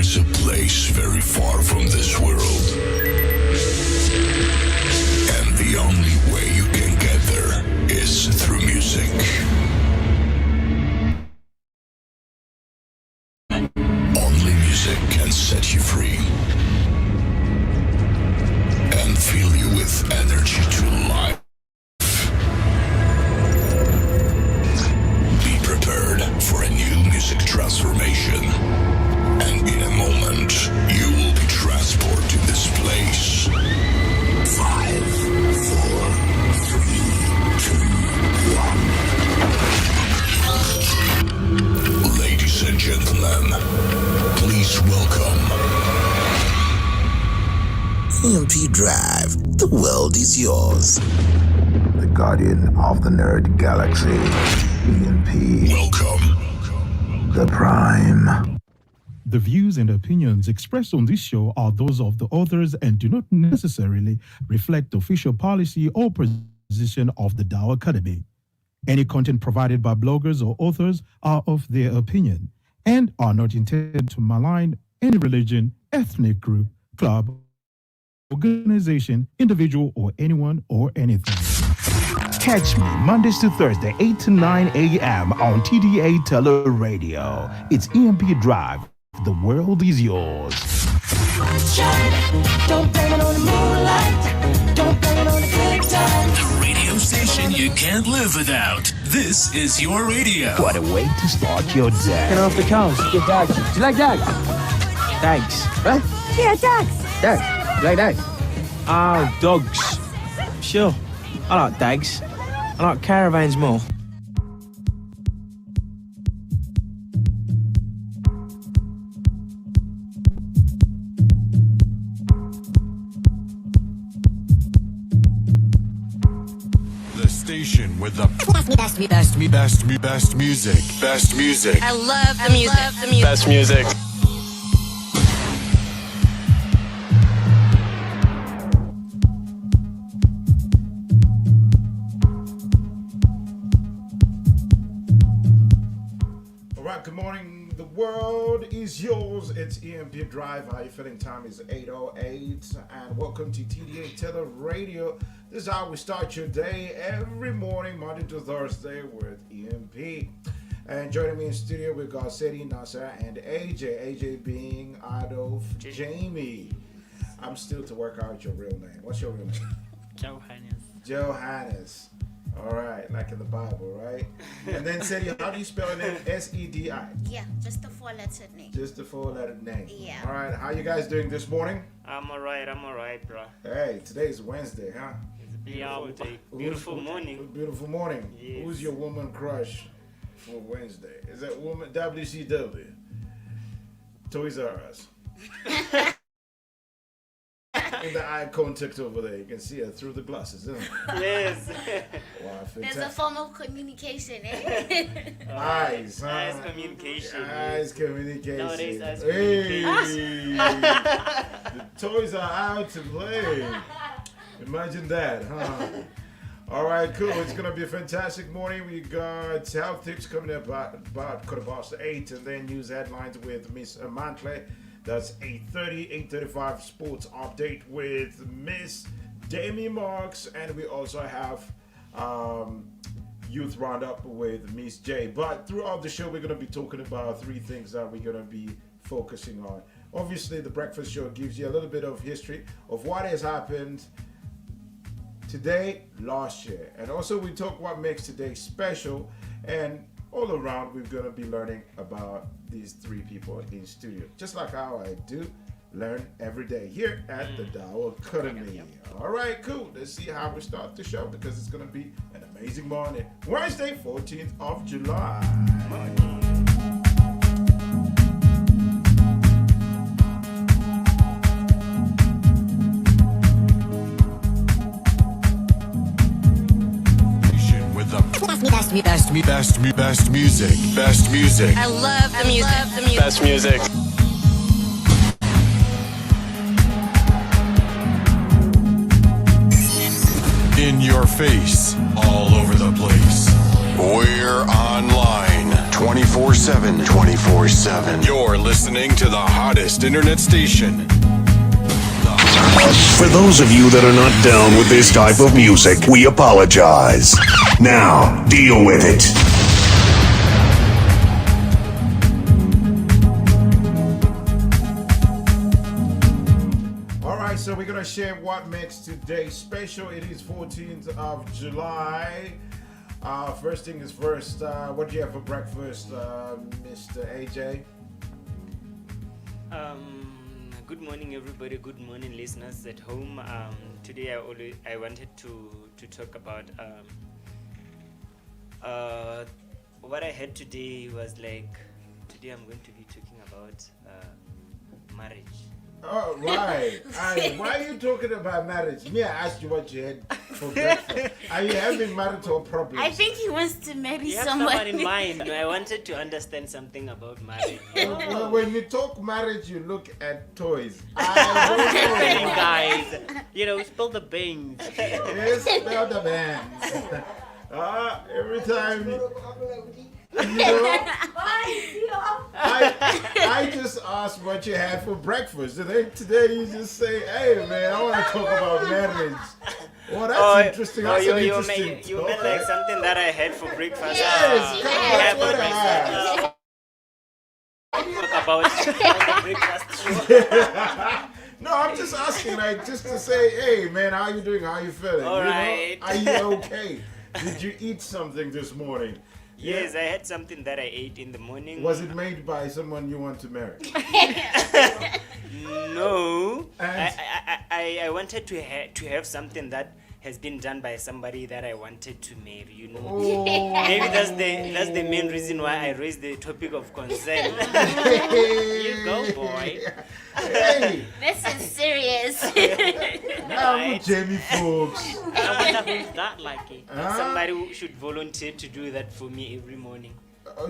is a place very far from this world. And the only way you can get there is through music. Only music can set you free and fill you with energy to life. Be prepared for a new music transformation. And in a moment, you will be transported to this place. 5, 4, 3, 2, 1. Ladies and gentlemen, please welcome EMP Drive. The world is yours. The guardian of the nerd galaxy. EMP. Welcome. The Prime. The views and opinions expressed on this show are those of the authors and do not necessarily reflect official policy or position of the Dow Academy. Any content provided by bloggers or authors are of their opinion and are not intended to malign any religion, ethnic group, club, organization, individual, or anyone or anything. Catch me Mondays to Thursday, 8 to 9 a.m. on TDA Tele Radio. It's EMP Drive. The world is yours. Don't blame it on the moonlight. Don't blame it on the good times. The radio station you can't live without. This is your radio. What a way to start your day. Get off the couch. Get dogs. Do you like dogs? Dogs. What? Yeah, dogs. Dogs. You like dogs? Oh, dogs. Sure. I like dogs. I like caravans more. station with the best music. Best music. I love the music. Best music. All right, good morning. The world is yours. It's EMP Drive. How you feeling? Time is 8:08, and welcome to TDA Tele Radio. This is how we start your day every morning, Monday to Thursday, with EMP. And joining me in studio, we've got Sadie, Nasser, and AJ. AJ being Adolf Jamie. I'm still to work out your real name. What's your real name? Johannes. Johannes. All right, like in the Bible, right? And then Sadie, how do you spell your name? S-E-D-I. Yeah, just a four-lettered name. Just a four-lettered name. Yeah. All right, how you guys doing this morning? I'm alright, bro. Hey, today's Wednesday, huh? It's a beautiful day. Beautiful morning. Beautiful morning. Yes. Who's your woman crush for Wednesday? Is that woman WCW? Toys R Us. In the eye contact over there, you can see her through the glasses, isn't it? Yes. Wow, There's fantastic. a form of communication, eh? Eyes, huh? Eyes communication. Eyes communication. Nowadays, eyes Hey, communication. the toys are out to play. Imagine that, huh? All right, cool. It's gonna be a fantastic morning. We got health tips coming up about 8:15, and then news headlines with Miss Mantle. That's 8:30, 8:35 sports update with Miss Demi Marks, and we also have youth roundup with Miss J. But throughout the show, we're gonna be talking about three things that we're gonna be focusing on. Obviously, the breakfast show gives you a little bit of history of what has happened today, last year, and also we talk what makes today special, and all around we're going to be learning about these three people in studio, just like how I do learn every day here at the Dow Academy. All right, cool. Let's see how we start the show, because it's going to be an amazing morning. Wednesday, 14th of July. Best music. I love the music. Best music. In your face, all over the place. We're online 24/7. 24/7. You're listening to the hottest internet station. For those of you that are not down with this type of music, we apologize. Now, deal with it. Alright, so we're gonna share what makes today special. It is 14th of July. First thing is first, what do you have for breakfast, Mr. AJ? Good morning, everybody. Good morning, listeners at home. Today I wanted to talk about what I had today was like, today I'm going to be talking about marriage. Oh, right. Why are you talking about marriage? Me, I asked you what you had for breakfast. Are you having marital problems? I think he wants to marry You have someone. someone in mind. I wanted to understand something about marriage. Well, when you talk marriage, you look at toys. What's happening, guys? You know, spill the beans. Yes, spell the bands. Every time, I just asked what you had for breakfast. And then today you just say, hey, man, I want to talk about marriage. Well, that's interesting. That's an interesting you meant like something that I had for breakfast. Yes, Yeah, that's what I asked. Talk about the breakfast. No, I'm just asking, like, just to say, hey, man, how you doing? How you feeling? All you know? right. Are you okay? Did you eat something this morning? Yes, I had something that I ate in the morning. Was it made by someone you want to marry? No. And- I wanted to have something that has been done by somebody that I wanted to marry, you know. Oh. Maybe that's the main reason why I raised the topic of consent. Here you go, boy. Hey, This is serious. I'm Jamie folks. I wonder who's that lucky. Huh? Somebody who should volunteer to do that for me every morning. To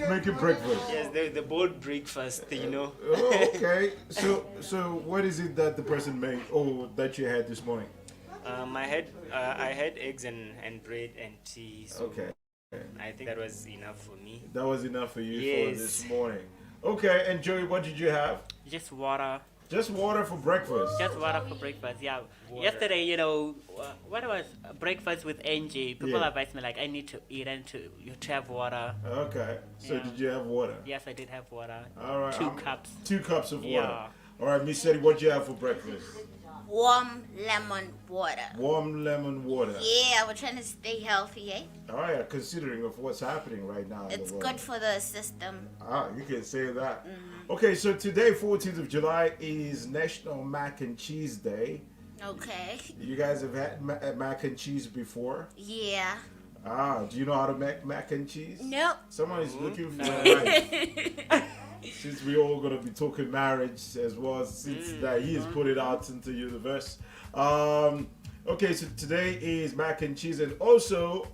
make you breakfast. Yes, the bold breakfast, you know. Oh, okay. So what is it that the person made? Oh, that you had this morning? I had eggs and bread and tea. So Okay. I think that was enough for me. That was enough for you Yes. for this morning. Okay, and Joey, what did you have? Just water. Just water for breakfast. Just water for breakfast, yeah. Water. Yesterday, you know, what was breakfast with Angie? People Yeah. advised me like I need to eat and to have water. Okay. So Yeah. did you have water? Yes, I did have water. All right. 2 cups. 2 cups of water. Yeah. All right, Miss Shetty, what did you have for breakfast? Warm lemon water. Warm lemon water. Yeah, we're trying to stay healthy, eh? All right, considering of what's happening right now in It's the world. good for the system. You can say that. Okay, so today, 14th of July, is National Mac and Cheese Day. Okay. You guys have had mac and cheese before? Yeah. Do you know how to make mac and cheese? Nope. Someone is looking for a wife. Since we're all going to be talking marriage as well, since that he has put it out into the universe. Okay, so today is mac and cheese, and also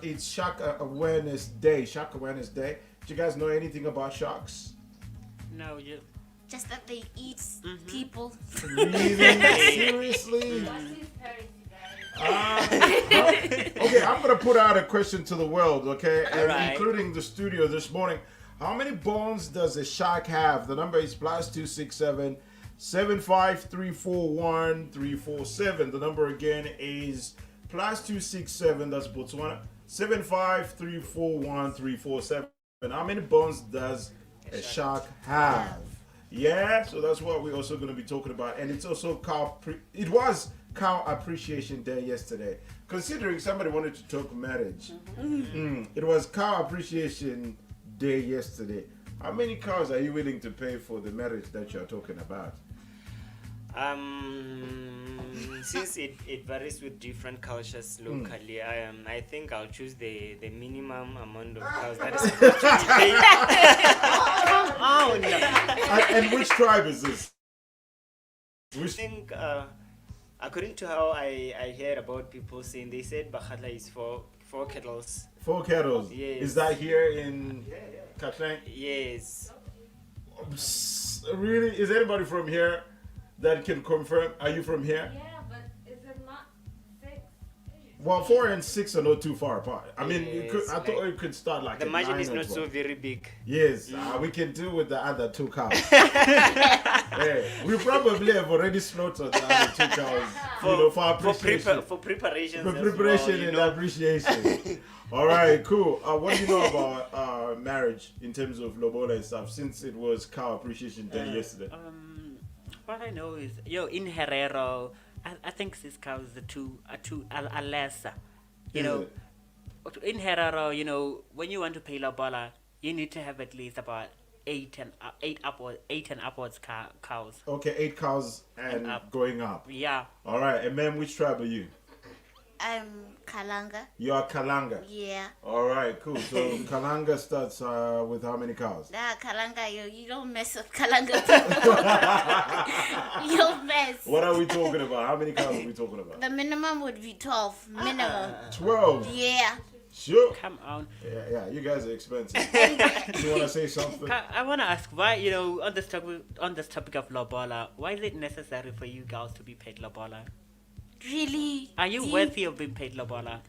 it's Shark Awareness Day. Shark Awareness Day. Do you guys know anything about sharks? No, you. Just that they eat people. Really? Seriously? Okay, I'm going to put out a question to the world, okay? And Alright. including the studio this morning. How many bones does a shark have? The number is +267 75341 347. The number again is +267, that's Botswana, 75341 347. How many bones does a shark have? Yeah, so that's what we're also going to be talking about. And it's also it was Cow Appreciation Day yesterday. Considering somebody wanted to talk marriage, it was Cow Appreciation Day yesterday. How many cows are you willing to pay for the marriage that you're talking about? Since it varies with different cultures locally, I think I'll choose the minimum amount of cows that is supposed to be paid. Oh no! And which tribe is this? I think, according to how I heard about people saying, they said Bakhatla is for kettles. 4 cattle. Yes. Is that here in Katlang? Yes. Really? Is anybody from here that can confirm? Are you from here? Yeah, but is it not 6? Well, 4 and 6 are not too far apart. I mean, Yes, I thought it could start like the at margin 9 is or not 12. so very big. Yes, we can do with the other 2 cows. Hey, we probably have already slaughtered the other 2 cows for appreciation. For preparations. For as preparation well, and appreciation. All right, cool. What do you know about marriage in terms of lobola and stuff? Since it was Cow Appreciation Day yesterday. What I know is, in Herero, I think these cows are lesser. You know, in Herero, when you want to pay lobola, you need to have at least about 8 and upwards cows. Okay, 8 cows and going up. Yeah. All right, and ma'am, which tribe are you? I'm Kalanga. You are Kalanga. Yeah. All right, cool. So Kalanga starts with how many cows? Nah, Kalanga, you don't mess with Kalanga people. You don't mess. What are we talking about? How many cows are we talking about? The minimum would be 12. Minimum. 12? Yeah. Sure. Come on. Yeah, you guys are expensive. You want to say something? I want to ask why, on this topic of lobola, why is it necessary for you girls to be paid lobola? Really? Are you worthy of being paid lobola?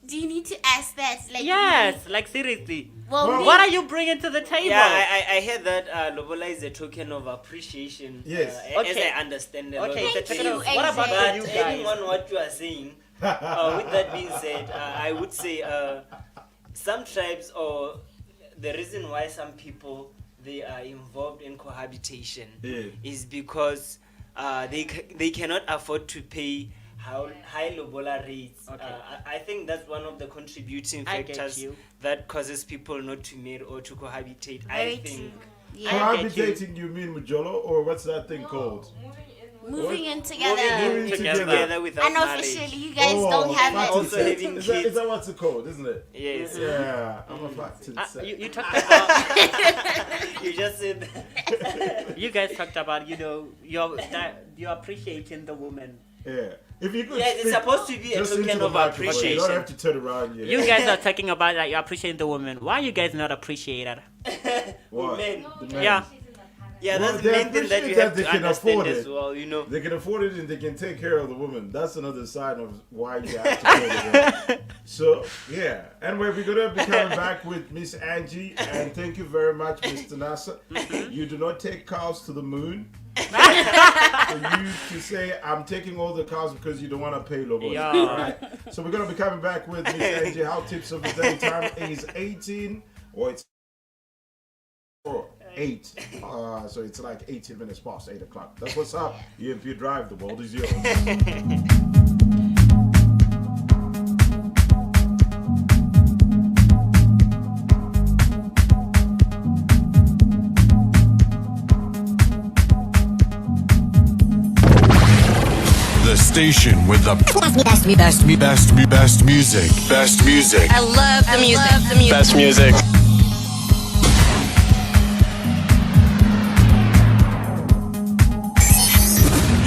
Do you need to ask that? Yes, seriously. Well, what are you bringing to the table? Yeah, I heard that lobola is a token of appreciation. Yes. As I understand it. Okay, Thank you, what about AJ. you guys? Adding on what you are saying, with that being said, I would say some tribes, or the reason why some people they are involved in cohabitation is because they cannot afford to pay high lobola rates. Okay. I think that's one of the contributing I get factors you. that causes people not to marry or to cohabitate. Very I think. true. Yeah. Cohabitating, you mean Mujolo, or what's that thing called? Moving in together. Moving Together without Unofficially, marriage. you guys don't have flat it. Also set. having Is that kids. what's it called, isn't it? Yes. Yeah, I'm a flat set. You talked about You just said that. you guys talked about you're appreciating the woman. Yeah. If you could Yeah, it's speak supposed to be a just token into the of microphone, you don't appreciation. have to turn around yet. You guys are talking about that you're appreciating the woman. Why are you guys not appreciated? What? Men. The men. Yeah. Yeah, Well, that's the they main thing that you appreciate have that to they can understand afford as it. well, They can afford it and they can take care of the woman. That's another sign of why you have to pay the So, yeah. Anyway, we're going to be coming back with Miss Angie. And thank you very much, Mr. Nasser. You do not take cows to the moon. For you to say, I'm taking all the cows because you don't want to pay Lobo. Yeah. All right? So we're going to be coming back with Miss Angie. How tips of the day time is 18 or it's 8. So it's like 18 minutes past 8 o'clock. That's what's up. EMP Drive, the world is yours. The station with the best music. Best music. I love the music. Best music.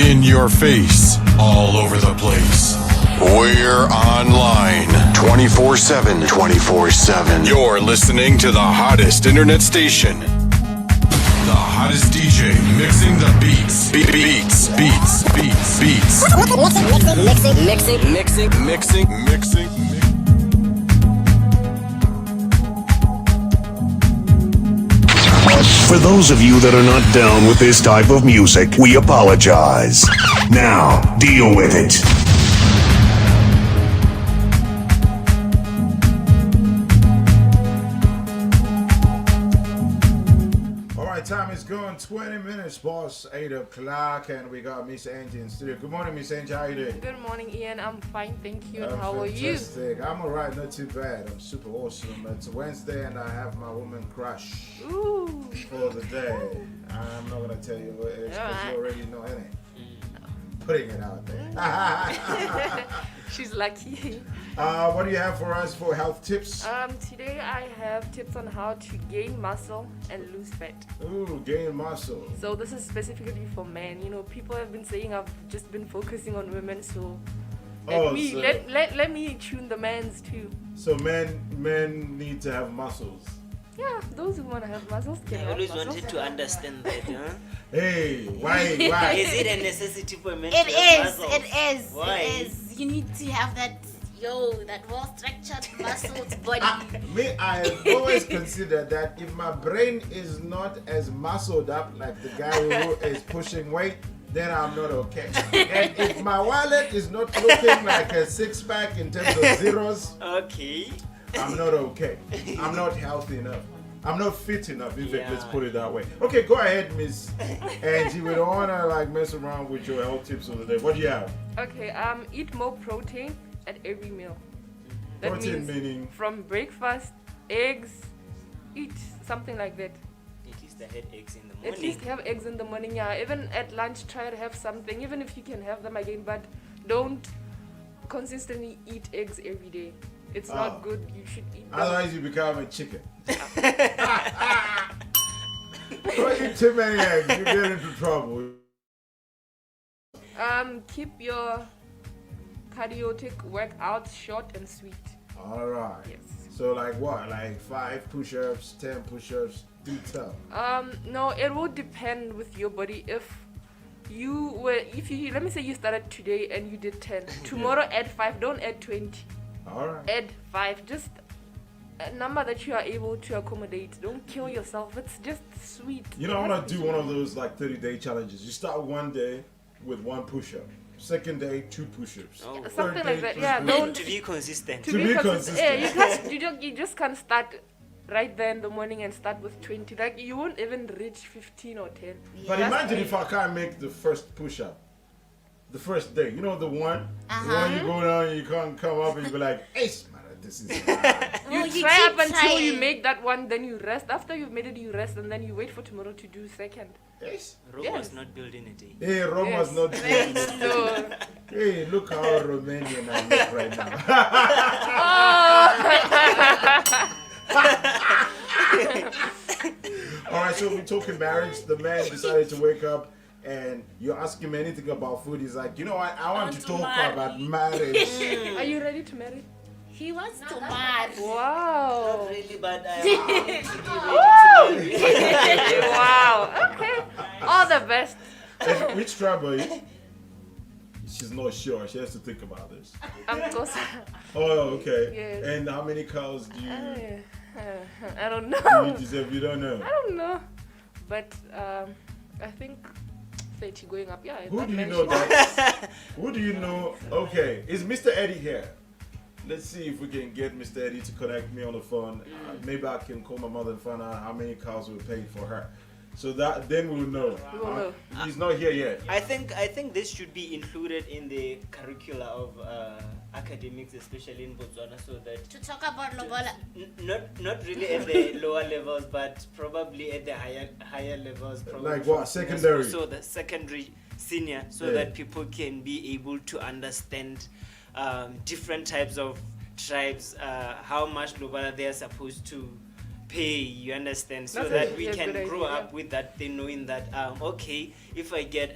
In your face, all over the place. We're online 24/7. 24/7. You're listening to the hottest internet station. The hottest DJ mixing the beats. Beats. Mixing. For those of you that are not down with this type of music, we apologize. Now, deal with it. Alright, time is gone 20 minutes past 8 o'clock, and we got Miss Angie in studio. Good morning, Miss Angie. How you doing? Good morning, Ian. I'm fine, thank you. And I'm how are you? fantastic. I'm alright, not too bad. I'm super awesome. It's Wednesday, and I have my woman crush Ooh. for the day. I'm not gonna tell you what it is because you already know it. Putting it out there. She's lucky. What do you have for us for health tips? Today I have tips on how to gain muscle and lose fat. Ooh, gain muscle. So this is specifically for men. You know, people have been saying I've just been focusing on women, so let me tune the men's too. So men need to have muscles. Yeah, those who want to have muscles can I have always muscles. wanted to understand that, huh? Hey, why? Is it a necessity for men It to have is. muscles? It is. Why? It is. You need to have that. Yo, that well-structured muscled body. Me, I have always considered that if my brain is not as muscled up like the guy who is pushing weight, then I'm not okay. And if my wallet is not looking like a six-pack in terms of zeros, Okay. I'm not okay. I'm not healthy enough. I'm not fit enough, in fact, let's put it that way. Okay, go ahead, Miss Angie. We don't want to like mess around with your health tips of the day. What do you have? Okay, eat more protein at every meal. That Protein means meaning? from breakfast, eggs, eat something like that. At least I had eggs in the morning. At least have eggs in the morning, yeah. Even at lunch, try to have something, even if you can have them again, but don't consistently eat eggs every day. It's not good. You should eat them. Otherwise, you become a chicken. Don't eat too many eggs, you get into trouble. Keep your cardiotic workouts short and sweet. All right. Yes. So like what? Like 5 push-ups, 10 push-ups? Do tell. No, it will depend with your body. If you let me say you started today and you did 10. Tomorrow add 5, don't add 20. All right. Add 5, just a number that you are able to accommodate. Don't kill yourself. It's just sweet. You know, I want to do one of those like 30-day challenges. You start one day with 1 push-up. Second day, 2 push-ups. Oh. Something like that. 3 Yeah, push-ups. don't To be consistent. To be consistent. Yeah, you just can't start right there in the morning and start with 20. Like you won't even reach 15 or 10. But imagine if I can't make the first push-up. The first day. You know the one? The one you go down and you can't come up and you be like, Ace, man, this is hard. You try up until you make that one, then you rest. After you've made it, you rest, and then you wait for tomorrow to do second. Yes. Rome was not built in a day. Hey, Rome was not built in a day. So, Hey, look how Romanian I look right now. All right, so we're talking marriage. The man decided to wake up and you ask him anything about food. He's like, you know what? I want to talk about marriage. Are you ready to marry? He wants to marry. Wow. Not really, but I Wow. Okay. All the best. And which tribe are you? She's not sure. She has to think about this. I'm Xhosa. Oh, okay. Yes. And how many cows do you? I don't know. You deserve. You don't know. I don't know. But I think 30 going up. Yeah. Who that do you man know should- that? Who do you know? Okay, is Mr. Eddie here? Let's see if we can get Mr. Eddie to connect me on the phone. Maybe I can call my mother and find out how many cows we paid for her. So that then we'll know. We will know. He's not here yet. I think this should be included in the curricula of academics, especially in Botswana, so that To talk about Lobola. not really at the lower levels, but probably at the higher levels. Probably Like what? Secondary? So the secondary, senior, so Yeah. that people can be able to understand different types of tribes, how much Lobola they are supposed to pay, you understand, so That's that actually we a can good grow idea, up with that thing, knowing that okay, if I get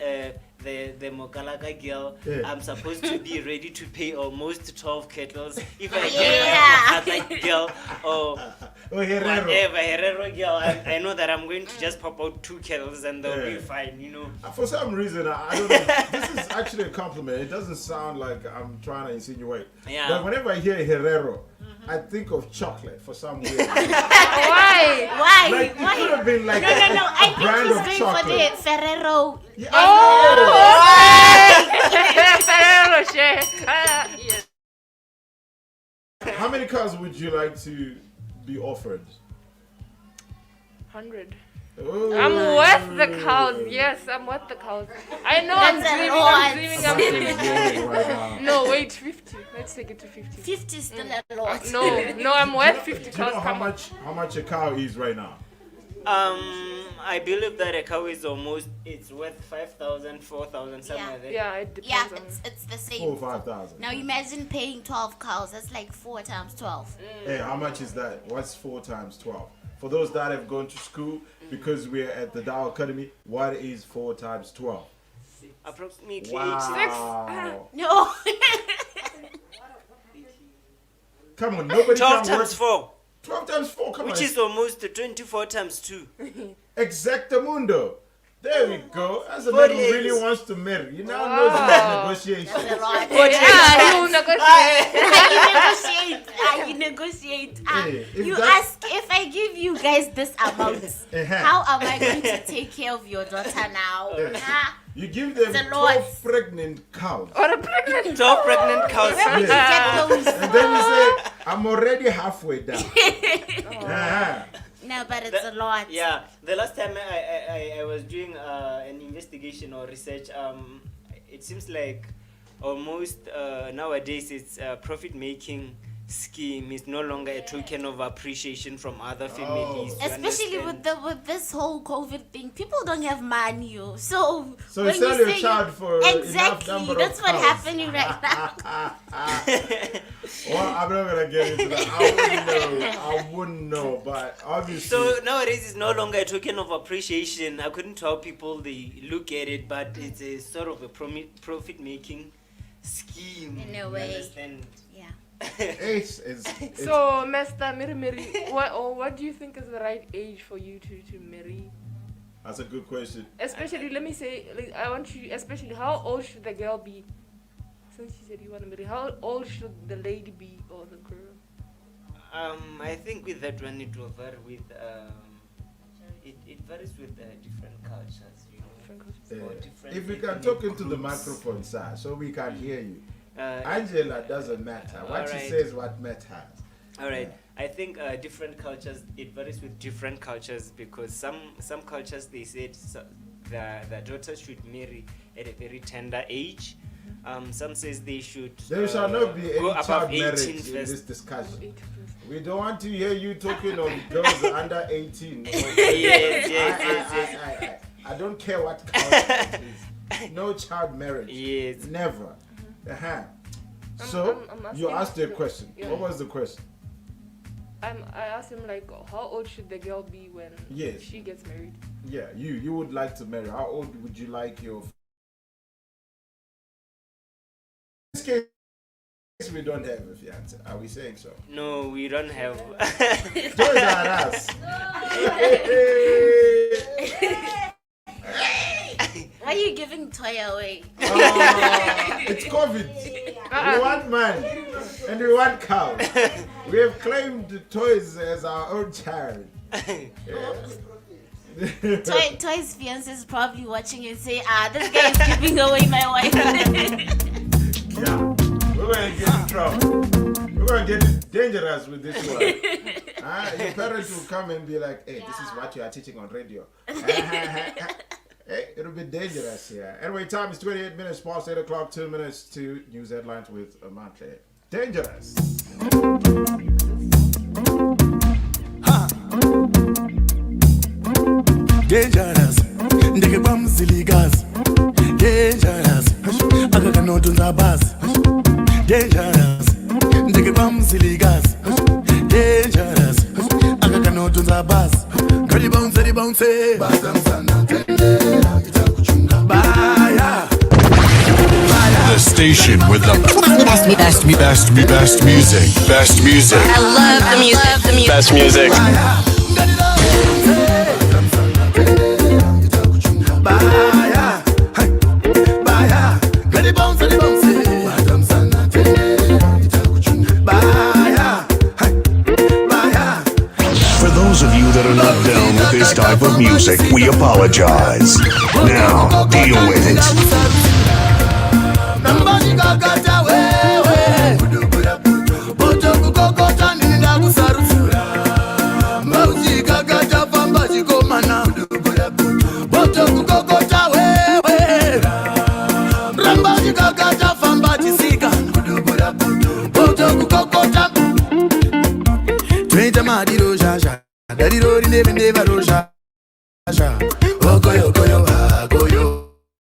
the Mokalaka girl, Yeah. I'm supposed to be ready to pay almost 12 kettles. If I Yeah. get a girl or Oh, Herrero. whatever Herrero girl, I know that I'm going to just pop out 2 kettles and they'll be Yeah. fine, you know. For some reason, I don't know. This is actually a compliment. It doesn't sound like I'm trying to insinuate. Yeah. But whenever I hear Herrero, I think of chocolate for some weird reason. Why? Why? Like, it could have been like No. I brand think of he's going for the chocolate. Ferrero. Yeah, Oh, Ferrero Rocher. Yes. How many cars would you like to be offered? 100. Oh. I'm worth the cows. Yes, I'm worth the cows. I know That's a lot. I'm dreaming. Right now. No, wait, 50. Let's take it to 50. 50 is still a lot. No, I'm worth 50 Do you cows. know how much a cow is right now? I believe that a cow is it's worth 5,000, 4,000, something like that. Yeah, it Yeah, depends on. it's the same. 4,000 or 5,000. Now imagine paying 12 cows. That's like 4 times 12. Hey, how much is that? What's 4 times 12? For those that have gone to school, because we're at the Dow Academy, what is 4 times 12? Approximately Wow. No. Come on, nobody 12 can work. times 4, 12 times 4, come which on. is almost 24 times 2. Exactamundo. There we go. That's a man who really wants to marry. You now knows about negotiation. That's a lot. You negotiate. You negotiate. Hey, if You that- ask, if I give you guys this amount, how am I going to take care of your daughter now? Ah, You give them It's a lot. 12 pregnant cows. Or a pregnant 12 pregnant cows. where would you get those? And then you say, I'm already halfway down. Uh-huh. No, but it's a lot. Yeah, the last time I was doing an investigation or research, it seems like almost nowadays it's profit making scheme is no longer a token of appreciation from other families. you Especially understand? with this whole COVID thing, people don't have money. So So when you sell you your say child for enough exactly, number that's of what's cows. happening right now. Well, I'm not gonna get into that. I wouldn't know, but obviously. So nowadays it's no longer a token of appreciation. I couldn't tell people they look at it, but it's a sort of a profit making scheme. In a you way. understand? Yeah. it's So, Master Miri, what do you think is the right age for you to marry? That's a good question. Especially, let me say, like, I want you, especially, how old should the girl be? Since you said you want to marry, how old should the lady be or the girl? I think with that one it will vary with it varies with different cultures, you know. Or different If we can ethnic talk into the groups. microphone, sir, so we can hear you. Uh, Angela doesn't matter. What she alright. says, what matters. All right. I think different cultures, it varies with different cultures because some cultures they said the daughters should marry at a very tender age. Some says they should There shall not be go any above child 18 marriage in first. this discussion. We don't want to hear you talking on girls under 18. Yes. I don't care what culture it is. No child marriage. Yes. Never. Uh-huh. So, I'm you asking asked a the- question. yeah. What was the question? I asked him, like, how old should the girl be when Yes. she gets married? Yeah, you would like to marry. How old would you like your... In this case, we don't have a fiance. Are we saying so? No, we don't have. Toys R Us. Why are you giving toy away? It's COVID. We want man and we want cow. We have claimed the toys as our own child. Toy's fiance is probably watching and say, this guy is giving away my wife. Yeah, we're gonna get in trouble. We're gonna get dangerous with this one. Your parents will come and be like, hey, this is what you are teaching on radio. Hey, it'll be dangerous here. Anyway, time is 28 minutes past 8 o'clock, 2 minutes to news headlines with Amante. Dangerous. Dangerous, ndeke kwamzilikazi. Dangerous, akakanotunza basi. Dangerous, ndeke kwamzilikazi. Dangerous, akakanotunza basi. Kali bounce, bounce. Baya. The station with the best music. Best music. I love the music. Best music. Baya. Baya. Kali bounce, bounce. Baya. Baya. For those of you that are not down with this type of music, we apologize. Now, deal with it. Nambani kakata wewe Boto kukokota nina kusarusura Mauzi kakata famba jikomana Boto kukokota wewe Rambani kakata famba jisika Boto kukokota Twente madiro jaja Dadiro rineve neva roja Okoyo koyo akoyo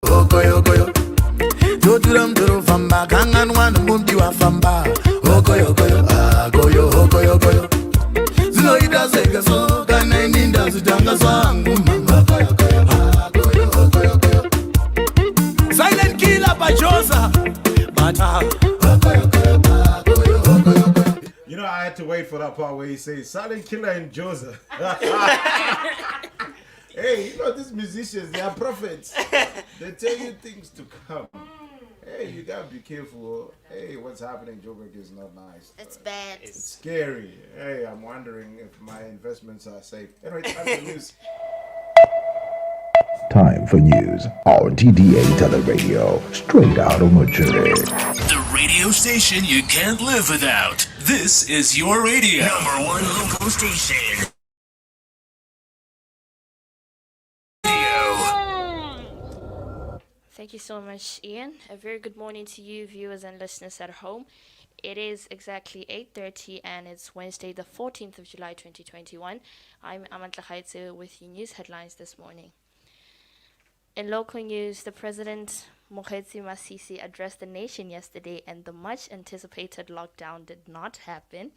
Okoyo koyo Toturam toro famba kangan wan mumbi wa famba Okoyo koyo akoyo okoyo koyo Zino ida sega so kana ninda zitanga zangu mama Okoyo koyo akoyo okoyo koyo Silent killer Bajosa Bata Okoyo koyo akoyo okoyo koyo. You know, I had to wait for that part where he says Silent Killer and Joseph. Hey, you know these musicians, they are prophets. They tell you things to come. Hey, you gotta be careful. Hey, what's happening in Joburg is not nice. It's bad. It's scary. Hey, I'm wondering if my investments are safe. Anyway, time for news. Time for news on TDA Teleradio, straight out of Machete. The radio station you can't live without. This is your radio. Number one local station. Thank you so much, Ian. A very good morning to you, viewers and listeners at home. It is exactly 8:30 and it's Wednesday, the 14th of July, 2021. I'm Amantla Khaitse with your news headlines this morning. In local news, the President, Mokgweetsi Masisi, addressed the nation yesterday and the much-anticipated lockdown did not happen.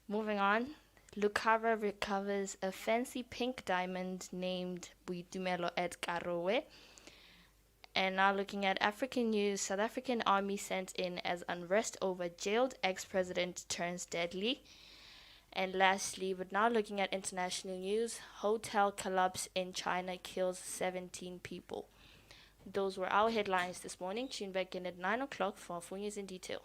Moving on, Lucara recovers a fancy pink diamond named Boitumelo at Karowe. And now looking at African news, South African army sent in as unrest over jailed ex-president turns deadly. And lastly, but now looking at international news, hotel collapse in China kills 17 people. Those were our headlines this morning. Tune back in at 9 o'clock for full news in detail.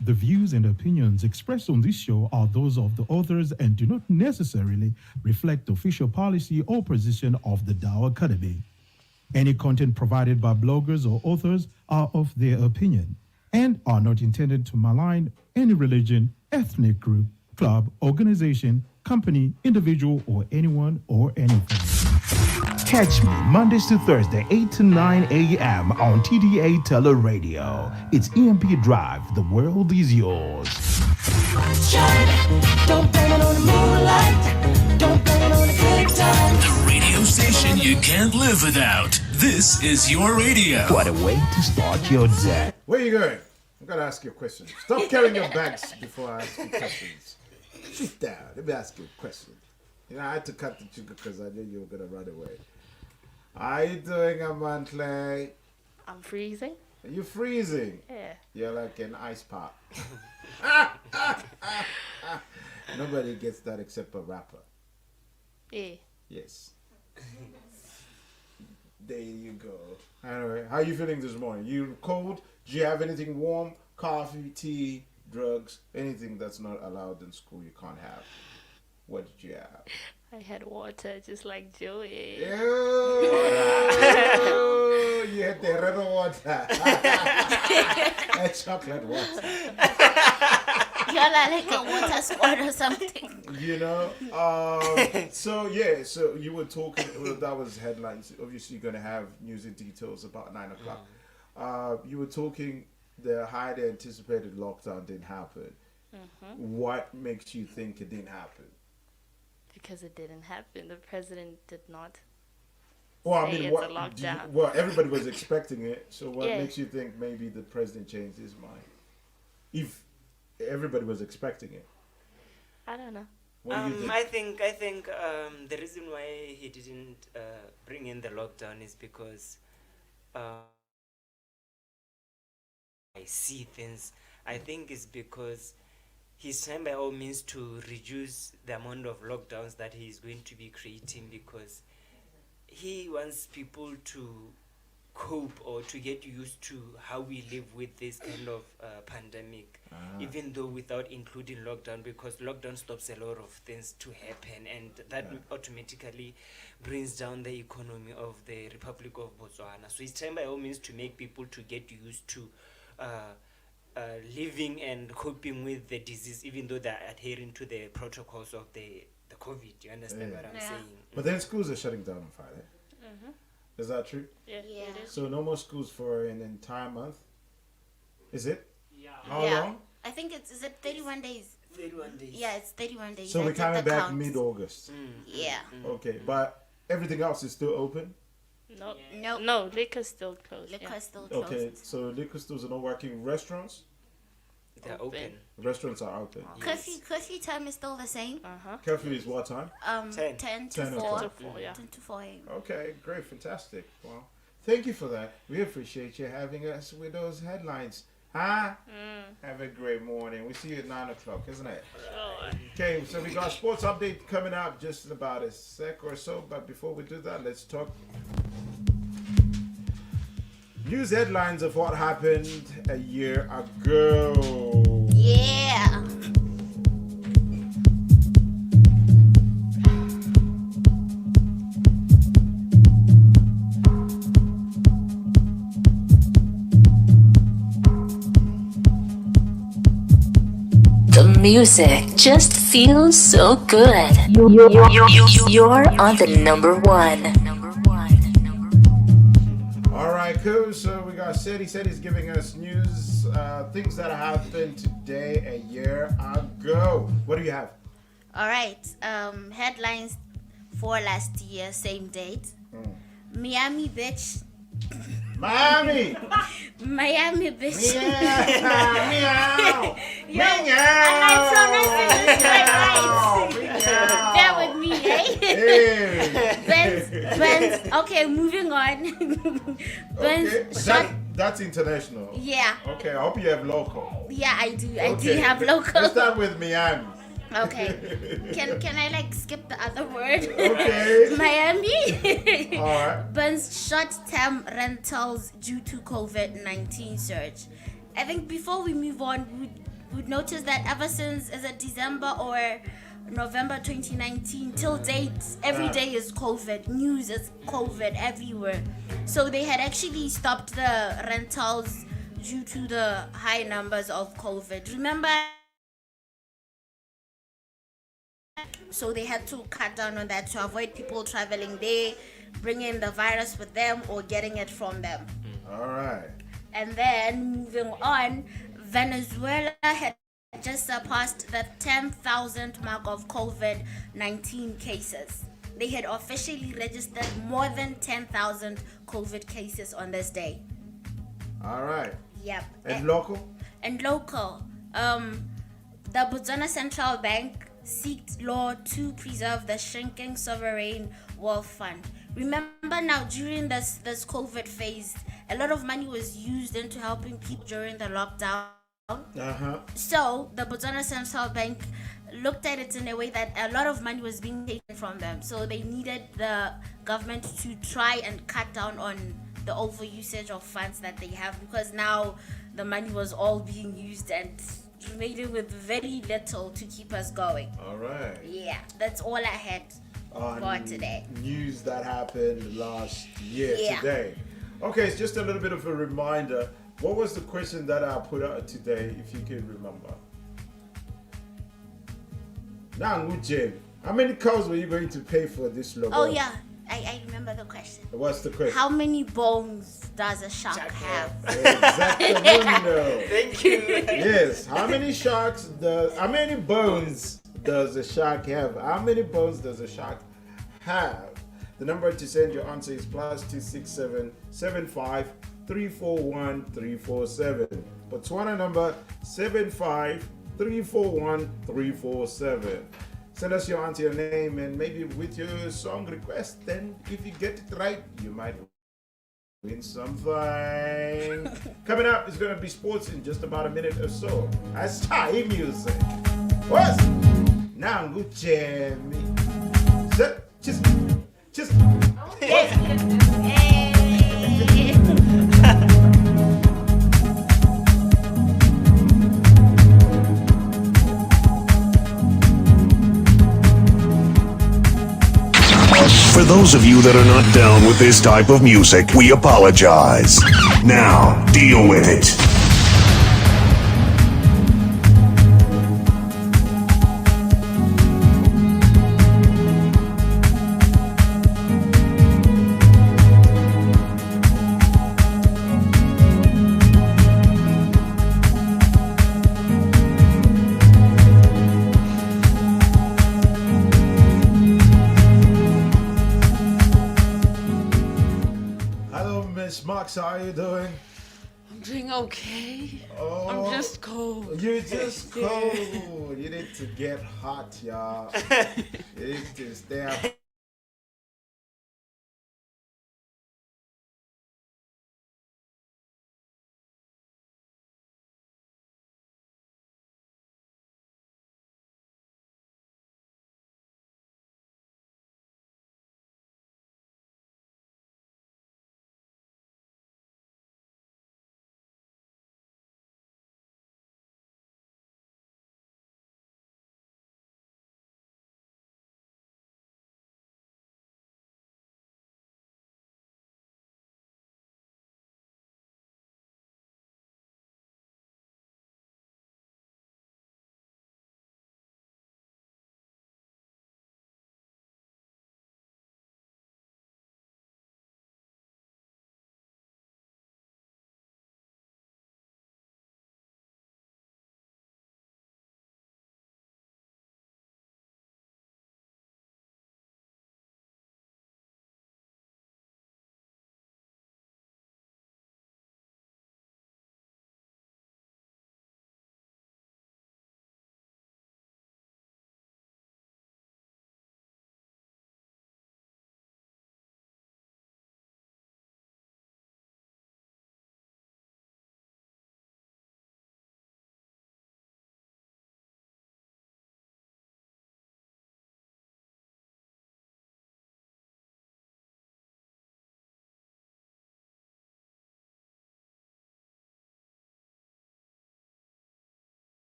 The views and opinions expressed on this show are those of the authors and do not necessarily reflect official policy or position of the Dow Academy. Any content provided by bloggers or authors are of their opinion and are not intended to malign any religion, ethnic group, club, organization, company, individual, or anyone or anything. Catch me Mondays to Thursday, 8 to 9 a.m. on TDA Teleradio. It's EMP Drive. The world is yours. Don't blame it on the moonlight. Don't blame it on the good times. The radio station you can't live without. This is your radio. What a way to start your day. Where are you going? I'm gonna ask you a question. Stop carrying your bags before I ask you questions. Sit down. Let me ask you a question. You know, I had to cut the sugar because I knew you were gonna run away. How you doing, Amantle? I'm freezing. Are you freezing? Yeah. You're like an ice pop. Nobody gets that except a rapper. Yeah. Yes. There you go. Anyway, how are you feeling this morning? You cold? Do you have anything warm? Coffee, tea, drugs, anything that's not allowed in school you can't have? What did you have? I had water just like Joey. Ew, you had the red water. And chocolate water. You're like a water squad or something. You know? So you were talking, well, that was headlines. Obviously, you're going to have news and details about 9 o'clock. You were talking, the highly anticipated lockdown didn't happen. What makes you think it didn't happen? Because it didn't happen. The president did not Well, I say mean, it's a lockdown. well, everybody was expecting it. So what Yeah. makes you think maybe the president changed his mind? If everybody was expecting it. I don't know. What do you think? I think the reason why he didn't bring in the lockdown is because I see things. I think it's because he's trying by all means to reduce the amount of lockdowns that he is going to be creating, because he wants people to cope or to get used to how we live with this kind of pandemic, even though without including lockdown, because lockdown stops a lot of things to happen, and that automatically brings down the economy of the Republic of Botswana. So he's trying by all means to make people to get used to living and coping with the disease, even though they're adhering to the protocols of the COVID. You understand what I'm saying? But then schools are shutting down on Friday. Is that true? Yeah, it is. So no more schools for an entire month? Is it? Yeah. How long? I think is it 31 days? 31 days. Yeah, it's 31 days. So I we're did coming the back count. mid-August. Yeah. Okay, but everything else is still open? No, Nope. no, liquor's still closed. Liquor's still closed. Okay, so liquor stores are not working. Restaurants? They're open. Restaurants are open. Curfew time is still the same. Curfew is what time? 10 to 4. o'clock. 10 to 4 a.m. Okay, great, fantastic. Well, thank you for that. We appreciate you having us with those headlines. Huh? Have a great morning. We see you at 9 o'clock, isn't it? Okay, so we got a sports update coming up just in about a sec or so. But before we do that, let's talk news headlines of what happened a year ago. Yeah. The music just feels so good. You're on the number one. All right, cool. So we got Seti. Seti's giving us news, things that happened today a year ago. What do you have? All right. Headlines for last year, same date. Miami bitch. Miami. Miami bitch. Meow. Yo, am I pronouncing this right? Bear with me, eh? Benz. Okay, moving on. Benz. Okay. That's international. Yeah. Okay, I hope you have local. Yeah, I do. I do have local. Let's start with Miami. Okay. Can I like skip the other word? Okay. Miami. Alright. Burns short-term rentals due to COVID-19 surge. I think before we move on, we'd notice that ever since is it December or November 2019 till date, every day is COVID. News is COVID everywhere. So they had actually stopped the rentals due to the high numbers of COVID. Remember? So they had to cut down on that to avoid people traveling there, bringing the virus with them or getting it from them. All right. And then moving on, Venezuela had just surpassed the 10,000 mark of COVID-19 cases. They had officially registered more than 10,000 COVID cases on this day. All right. Yep. And local? And local. The Botswana Central Bank seeked law to preserve the shrinking sovereign wealth fund. Remember now, during this COVID phase, a lot of money was used into helping people during the lockdown. So the Botswana Central Bank looked at it in a way that a lot of money was being taken from them. So they needed the government to try and cut down on the overusage of funds that they have, because now the money was all being used and remaining with very little to keep us going. All right. Yeah, that's all I had for today. News that happened last year Yeah. today. Okay, it's just a little bit of a reminder. What was the question that I put out today, if you can remember? Now, Jim, how many cows were you going to pay for this logo? Oh yeah, I remember the question. What's the question? How many bones does a shark have? Exactly. Thank you. Yes. How many bones does a shark have? How many bones does a shark have? The number to send your answer is +267 75 341 347. Botswana number 75 341 347. Send us your answer, your name, and maybe with your song request. Then, if you get it right, you might win something. Coming up is going to be sports in just about a minute or so. That's Thai music. What's Nangu Jamie? Just. For those of you that are not down with this type of music, we apologize. Now, deal with it. Max, how are you doing? I'm doing okay. Oh, I'm just cold. You're just cold. You need to get hot, y'all. You need to stay up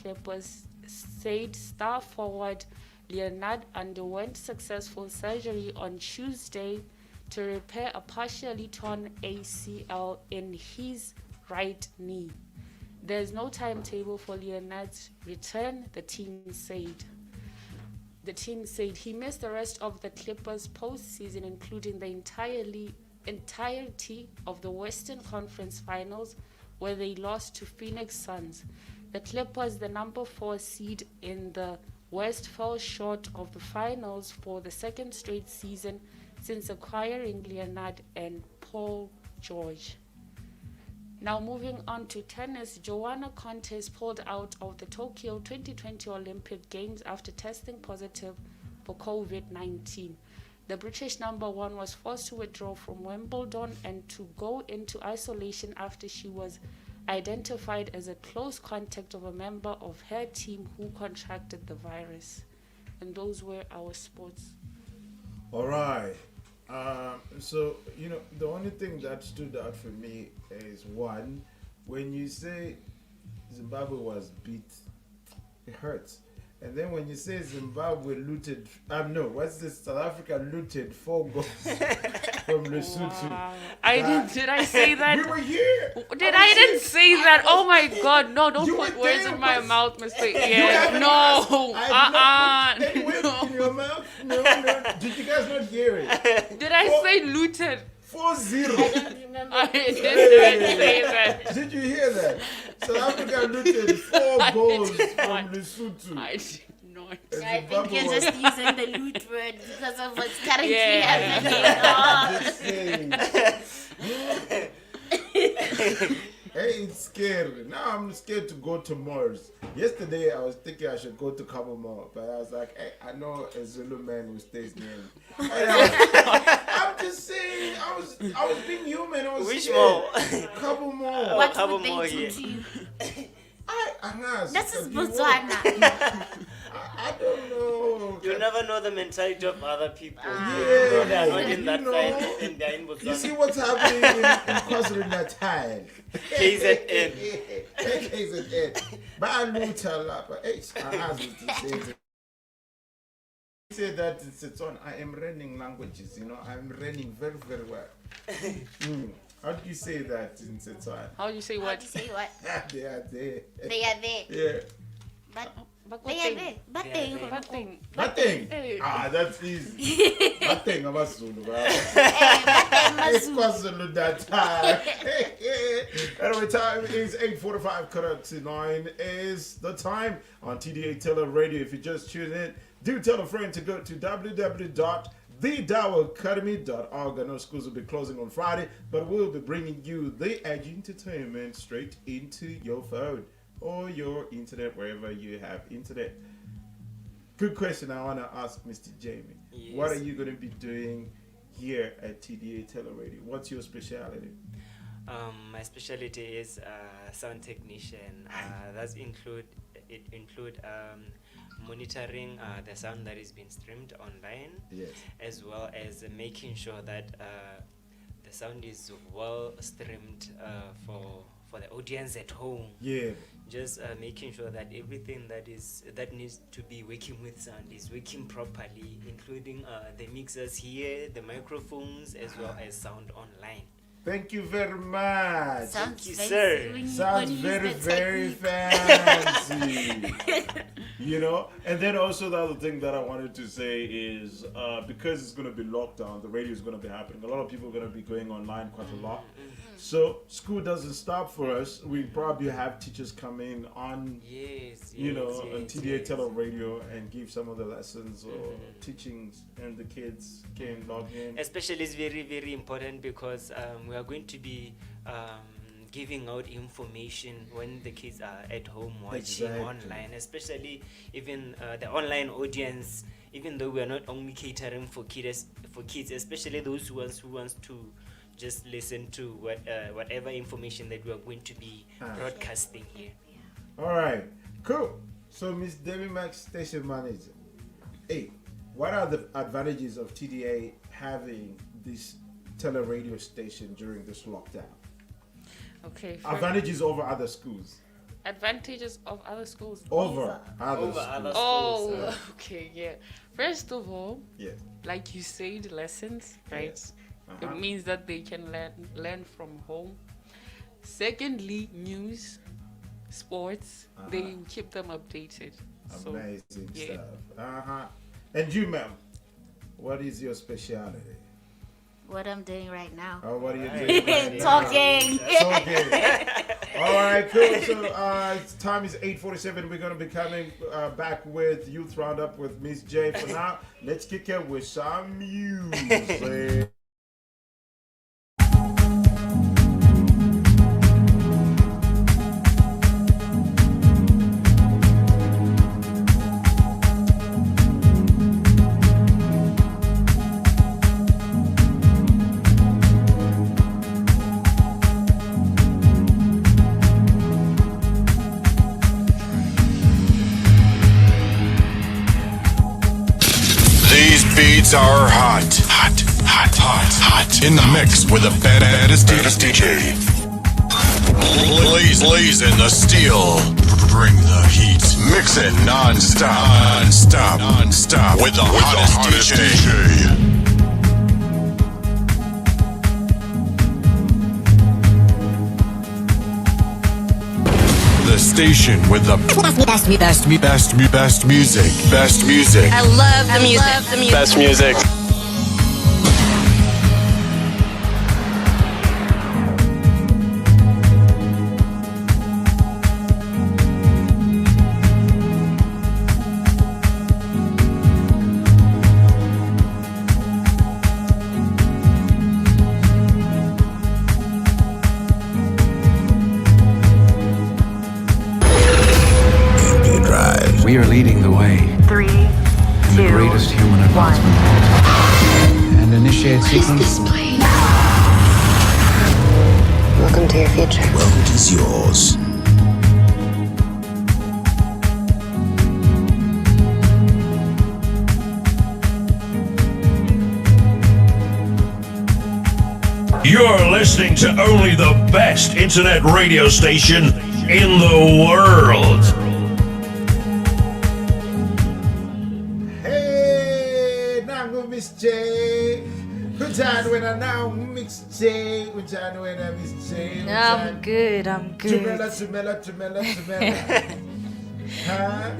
Clippers said star forward Leonard underwent successful surgery on Tuesday to repair a partially torn ACL in his right knee. There's no timetable for Leonard's return, the team said. The team said he missed the rest of the Clippers' postseason, including the entirety of the Western Conference Finals, where they lost to Phoenix Suns. The Clippers, the number 4 seed in the West, fell short of the finals for the second straight season since acquiring Leonard and Paul George. Now moving on to tennis, Joanna Contes pulled out of the Tokyo 2020 Olympic Games after testing positive for COVID-19. The British number 1 was forced to withdraw from Wimbledon and to go into isolation after she was identified as a close contact of a member of her team who contracted the virus. And those were our sports. All right. So, the only thing that stood out for me is one, when you say Zimbabwe was beat, it hurts. And then when you say Zimbabwe looted, South Africa looted 4 goals from Lesotho. Wow. Did I say that? We were here. I didn't say that. Oh my God! No, don't put words in my mouth, Mr. Ian. No. Any words in your mouth? No. Did you guys not hear it? Did I say looted? 4-0. I don't remember. I didn't say that. Did you hear that? South Africa looted 4 goals from Lesotho. I did not. I think you're just using the loot word because of what's currently happening. Hey, it's scary. Now I'm scared to go to Mars. Yesterday I was thinking I should go to Cabo Mall, but I was like, hey, I know a Zulu man who stays near me. I'm just saying, I was being human. I was Which scared. mall? Cabo Mall. What Cabo would they Mall do here. to you? This is Botswana. I don't know. You never know the mentality of other people. Yeah, They are not in that you know, side and they are in Botswana. You see what's happening in KwaZulu-Natal. KZN. KZN. But I say that it's on. I am learning languages, I'm learning very, very well. How do you say that in Setswana? How do you say what? How do you say what? They are there. They are there. Yeah. But they are there. Batting. That's easy. Batting amazulu. Anyway, time is 8:45. Correct to 9 is the time on TDA Teller Radio. If you just tuned in, do tell a friend to go to www.thedawacademy.org. I know schools will be closing on Friday, but we'll be bringing you the edge entertainment straight into your phone or your internet, wherever you have internet. Good question I want to ask Mr. Jamie. Yes. What are you going to be doing here at TDA Teller Radio? What's your specialty? My specialty is sound technician. It include monitoring the sound that is being streamed online, yes, as well as making sure that the sound is well streamed for the audience at home. Yeah. Just making sure that everything that needs to be working with sound is working properly, including the mixers here, the microphones, as well as sound online. Thank you very much. Thank you, sir. Sounds very, very fancy. And then also the other thing that I wanted to say is because it's going to be locked down, the radio is going to be happening. A lot of people are going to be going online quite a lot. So school doesn't stop for us. We probably have teachers come in on, on TDA Teller Radio and give some of the lessons or teachings, and the kids can log in. Especially, it's very, very important because we are going to be giving out information when the kids are at home watching online, especially even the online audience. Even though we are not only catering for kids, especially those who wants to just listen to whatever information that we are going to be broadcasting here. All right, cool. So, Miss Debbie Max, station manager. Hey, what are the advantages of TDA having this tele radio station during this lockdown? Okay. Advantages over other schools. Advantages of other schools. Over other schools. Oh, okay, yeah. First of all, yeah, like you said, lessons, right? Yes. It means that they can learn from home. Secondly, news, sports, they keep them updated. Amazing stuff. And you, ma'am, what is your specialty? What I'm doing right now. Oh, what are you doing right now? Talking. Talking. All right, cool. So time is 8:47. We're going to be coming back with Youth Roundup with Miss J. For now, let's kick it with some music. Beats are hot. In the mix with the baddest DJ. Blazing the steel. Bring the heat. Mix it non-stop. With the hottest DJ. The station with the best music. I love the music. Best music. We are leading the way. 3, 2, in the greatest human advancement of all time. And initiate sequence. Welcome to your future. Well, it is yours. You're listening to only the best internet radio station in the world. Miss J. Good time when I now Miss J. Good time when I Miss J. I'm good. Jamela. Huh?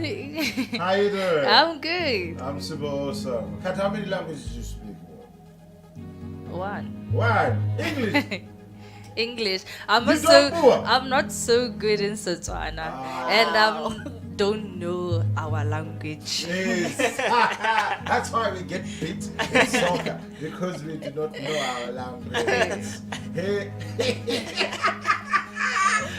How you doing? I'm good. I'm super awesome. Kat, how many languages do you speak? One. English. English. I'm not so good in Setswana, and don't know our language. Yes. That's why we get beat in soccer, because we do not know our language. Hey.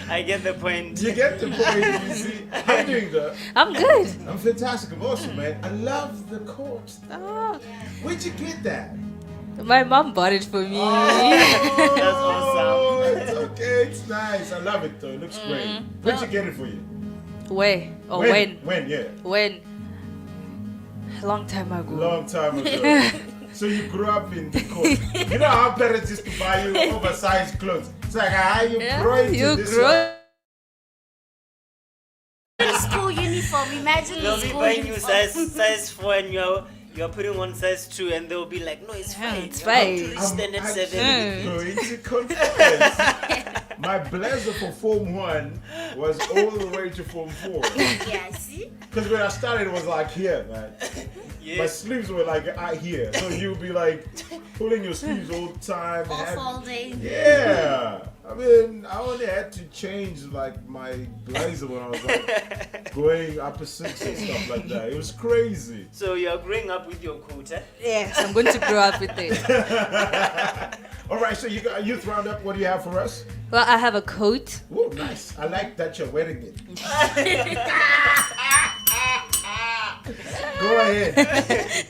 I get the point. You get the point, you see. How are you doing though? I'm good. I'm fantastic. I'm awesome, man. I love the coat. Where'd you get that? My mom bought it for me. That's awesome. It's okay. It's nice. I love it though. It looks great. Where'd you get it for you? When? When, yeah. When? Long time ago. So you grew up in the coat. You know how parents used to buy you oversized clothes. It's like how you grow into this one. School uniform. Imagine They'll the be school buying you uniform. size 4 and you're putting on size 2 and they'll be like, no, it's fine. It's You're about fine. to reach standard 7. Going to conference. My blazer for Form 1 was all the way to Form 4. Yeah, see? Because when I started, it was like here, man. Yeah. My sleeves were like here. So you'd be like pulling your sleeves all the time. All folding. Yeah. I mean, I only had to change like my blazer when I was like going upper 6 and stuff like that. It was crazy. So you're growing up with your coat, eh? Yes, I'm going to grow up with it. All right, so you got a youth roundup. What do you have for us? Well, I have a coat. Oh, nice. I like that you're wearing it. Go ahead.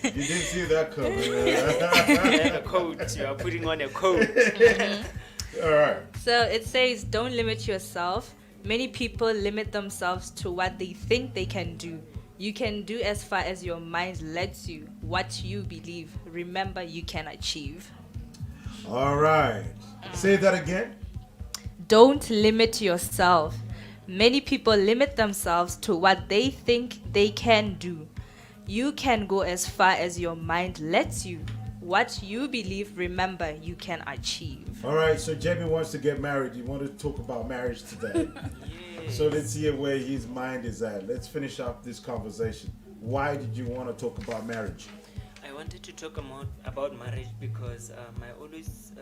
You didn't see that coming. Yeah, a coat. You're putting on a coat. All right. So it says, don't limit yourself. Many people limit themselves to what they think they can do. You can do as far as your mind lets you. What you believe, remember you can achieve. All right. Say that again. Don't limit yourself. Many people limit themselves to what they think they can do. You can go as far as your mind lets you. What you believe, remember, you can achieve. All right, so Jamie wants to get married. You want to talk about marriage today. So let's hear where his mind is at. Let's finish up this conversation. Why did you want to talk about marriage? I wanted to talk about marriage because I always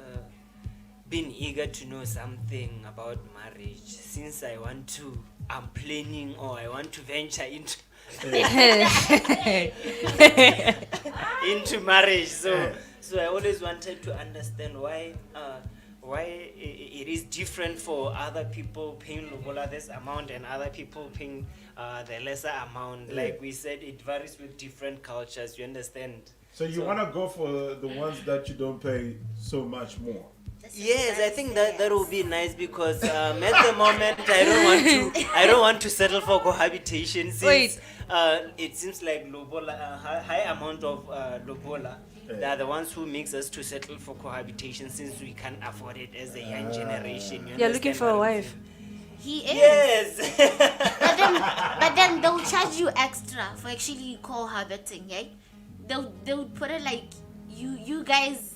been eager to know something about marriage since I'm planning or I want to venture into into marriage. So I always wanted to understand why it is different for other people paying lobola this amount and other people paying the lesser amount. Yeah. Like we said, it varies with different cultures. You understand? So you want to go for the ones that you don't pay so much more? Yes, I think that will be nice because at the moment I don't want to settle for cohabitation since it seems like lobola, high amount of lobola. They are the ones who makes us to settle for cohabitation since we can't afford it as a young generation. You're looking for a wife. He is. Yes. but then they'll charge you extra for actually cohabiting, yeah? They'll put it like you guys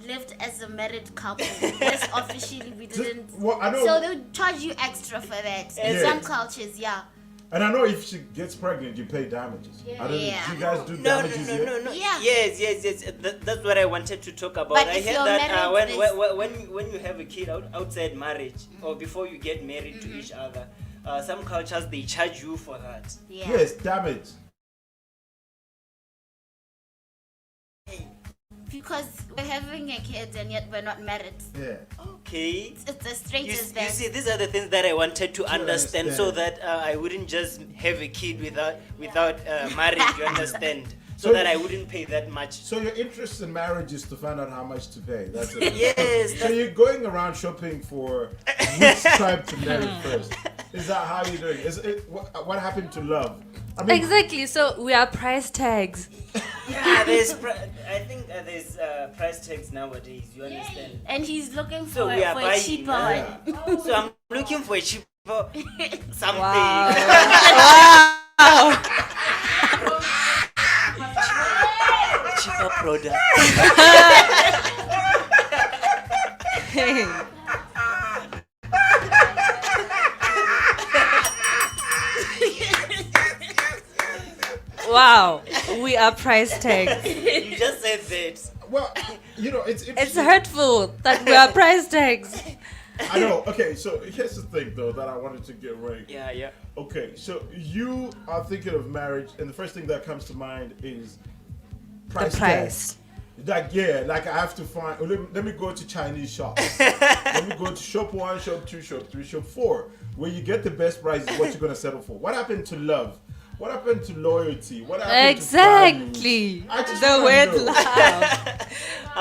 lived as a married couple. Yes, officially we didn't. Well, I know. So they'll charge you extra for that. In Yeah. some cultures, yeah. And I know if she gets pregnant, you pay damages. I don't know. Yeah. Do you guys do damages yet? No. Yeah. Yes. That's what I wanted to talk about. But I if heard you're that married, when you have a kid outside marriage or before you get married to each other, some cultures they charge you for that. Yeah. Yes, damage. Because we're having a kid and yet we're not married. Yeah. Okay. It's as straight You as that. see, these are the things that I wanted to understand so understand. that I wouldn't just have a kid without marriage. You understand? So So that you- I wouldn't pay that much. So your interest in marriage is to find out how much to pay. That's it. Yes, So you're going around shopping for which tribe to marry first. Is that how you're doing? Is it what happened to love? I mean, Exactly. So we are price tags. Yeah, I think there's price tags nowadays. You understand? And he's looking for, So we are for a buying, cheaper yeah. one. So I'm looking for a cheaper something. Wow. Cheaper product. Wow. We are price tags. You just said that. well, you know, it's It's hurtful that we are price tags. I know. Okay, so here's the thing though that I wanted to get right. Yeah. Okay, so you are thinking of marriage, and the first thing that comes to mind is price. price. tag. Like I have to find. Let me go to Chinese shops. Let me go to shop 1, shop 2, shop 3, shop 4, where you get the best price is what you're gonna settle for. What happened to love? What happened to loyalty? What happened Exactly. to values? I just The wanna word know. love.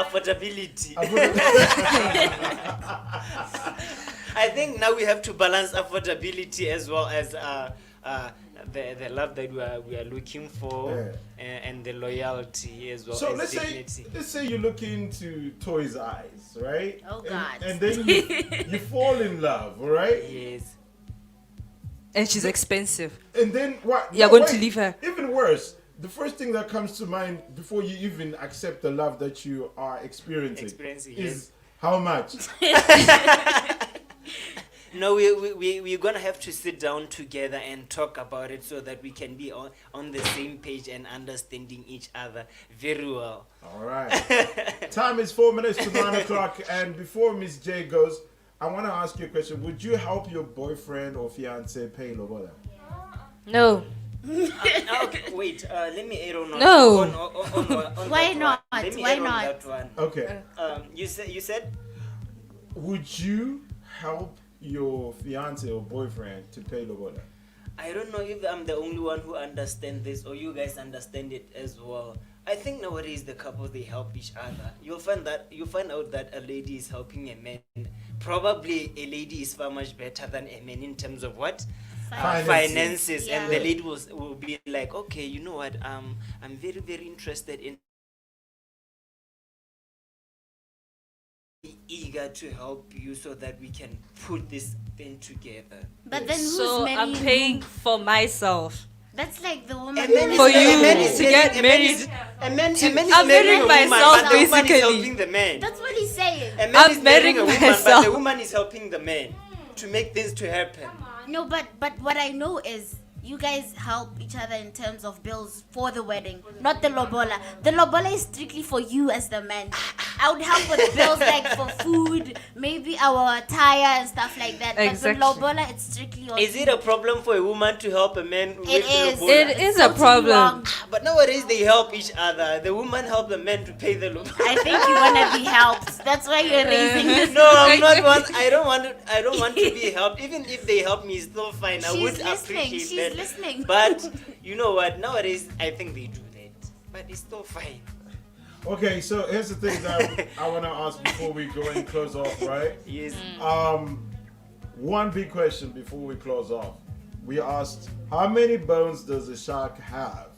Affordability. I think now we have to balance affordability as well as the love that we are looking for and the loyalty as well So as let's dignity. say you look into Toys Eyes, right? Oh, God. And then you fall in love, all right? Yes. And she's expensive. And then what? You're going to leave her. Even worse, the first thing that comes to mind before you even accept the love that you are experiencing is yes. how much? No, we're gonna have to sit down together and talk about it so that we can be on the same page and understanding each other very well. All right. Time is 4 minutes to 9 o'clock, and before Miss J goes, I want to ask you a question. Would you help your boyfriend or fiance pay lobola? No. Okay, wait. Let me add on. No. On Why that not? One. Let me Why add on not? that one. Okay. You said. Would you help your fiance or boyfriend to pay lobola? I don't know if I'm the only one who understands this or you guys understand it as well. I think nowadays the couples they help each other. You'll find out that a lady is helping a man. Probably a lady is far much better than a man in terms of what finances. Yeah. And the lady will be like, okay, you know what? I'm very very interested in eager to help you so that we can put this thing together. But then who's So marrying I'm paying who? for myself. That's like the woman For you to get married. A man is I'm marrying marrying a woman, myself, but the woman is basically. helping the man. That's what he's saying. A man I'm is marrying a marrying woman, but the myself. woman is helping the man to make things to happen. No, but what I know is you guys help each other in terms of bills for the wedding, not the lobola. The lobola is strictly for you as the man. I would help with bills like for food, maybe our attire and stuff like that. Exactly. But the lobola, it's strictly on Is you. it a problem for a woman to help a man with It is. lobola? It is a problem. But nowadays they help each other. The woman help the man to pay the lobola. I think you wanna be helped. That's why you're raising this. No, I'm not one. I don't want to be helped. Even if they help me, it's still fine. I She's would listening. appreciate She's that. listening. But you know what? Nowadays I think they do that. But it's still fine. Okay, so here's the thing that I want to ask before we go and close off, right? Yes. One big question before we close off. We asked, how many bones does a shark have?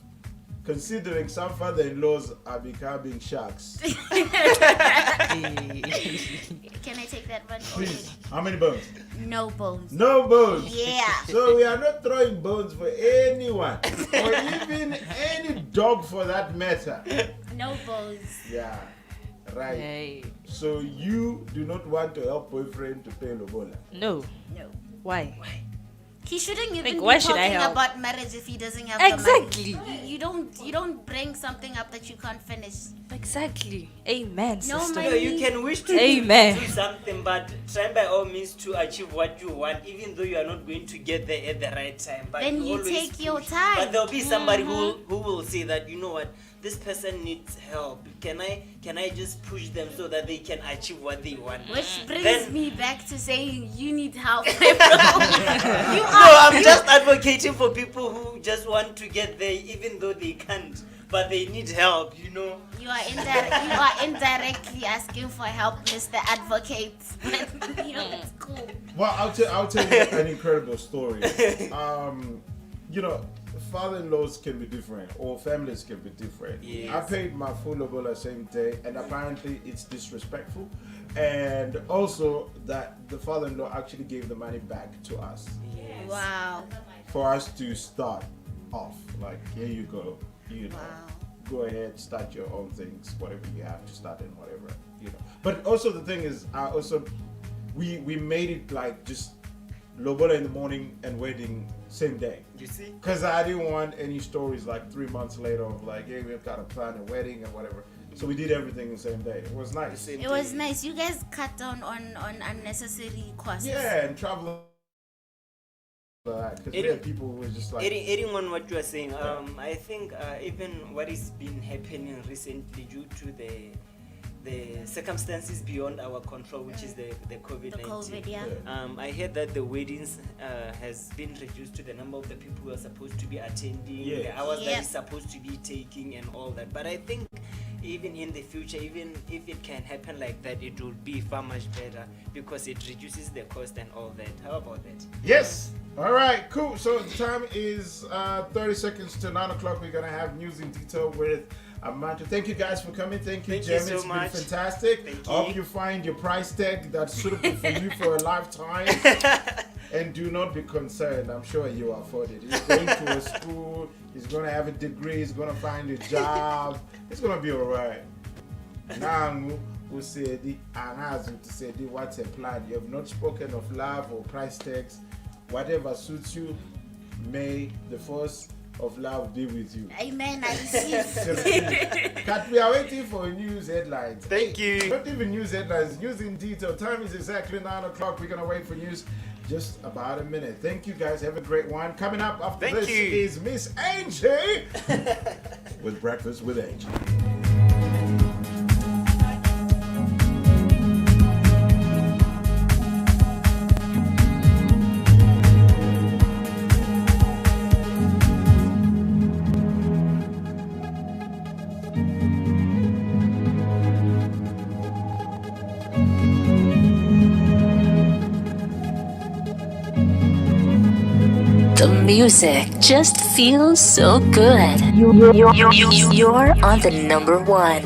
Considering some father-in-laws are becoming sharks. Can I take that one? Please, how many bones? No bones. No bones. Yeah. So we are not throwing bones for anyone, or even any dog for that matter. No bones. Yeah, right. So you do not want to help boyfriend to pay lobola? No. No. Why? He shouldn't even Like, be why should I talking help? about marriage if he doesn't have Exactly. the money. You don't bring something up that you can't finish. Exactly. Amen, No sister. money. No, you can wish to Amen. do something, but try by all means to achieve what you want, even though you are not going to get there at the right time. But Then you always take your push. time. But there'll be somebody who will say that, you know what, this person needs help. Can I just push them so that they can achieve what they want? Which brings Then- me back to saying you need help. No, I'm just advocating for people who just want to get there, even though they can't, but they need help. You know. You are indirectly asking for help, Mr. Advocate. But, it's cool. Well, I'll tell you an incredible story. You know, father-in-laws can be different, or families can be different. Yes. I paid my full lobola same day, and apparently it's disrespectful. And also that the father-in-law actually gave the money back to us. Yes. Wow. For us to start off. Like, here you go. You know. Go ahead, start your own things, whatever you have to start and whatever, you know. But also the thing is, we made it like just lobola in the morning and wedding same day. You see? Because I didn't want any stories like 3 months later of like, hey, we've got to plan a wedding and whatever. So we did everything the same day. It was nice. It was nice. You guys cut down on unnecessary costs. Yeah, and traveling. Because we had people who were just like... Adding on what you are saying, I think even what has been happening recently due to the circumstances beyond our control, which is the COVID-19. The COVID, yeah. I heard that the weddings has been reduced to the number of the people who are supposed to be attending, the hours that is supposed to be taking and all that. But I think even in the future, even if it can happen like that, it will be far much better because it reduces the cost and all that. How about that? Yes. All right, cool. So the time is 30 seconds to 9 o'clock. We're going to have news in detail with Amanda. Thank you guys for coming. Thank you, Jem. so It's been much. fantastic. Thank I hope you. you find your price tag that's suitable for you for a lifetime. And do not be concerned. I'm sure you afford it. He's going to a school. He's going to have a degree. He's going to find a job. It's going to be all right. Now, who said it? And to say what's a plan? You have not spoken of love or price tags. Whatever suits you, may the force of love be with you. Amen. I receive. Kat, we are waiting for news headlines. Thank you. Not even news headlines, news in detail. Time is exactly 9 o'clock. We're going to wait for news just about a minute. Thank you guys. Have a great one. Coming up after Thank this you. is Miss Angie with Breakfast with Angie. The music just feels so good. You're on the number one.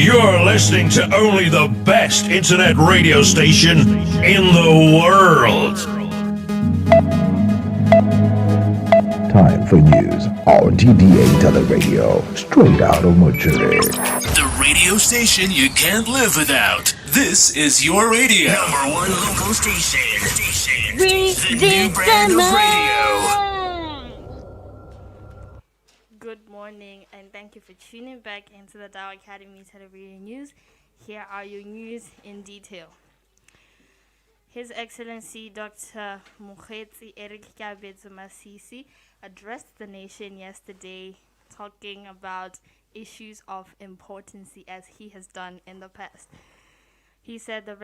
You're listening to only the best internet radio station in the world. Time for news on TDA Teleradio, straight out of Mochile. The radio station you can't live without. This is your radio. Number one local station. The new brand of radio. Good morning, and thank you for tuning back into the Dow Academy Television News. Here are your news in detail. His Excellency Dr. Mokgweetsi Eric Kabetso Masisi addressed the nation yesterday, talking about issues of importance as he has done in the past. He said the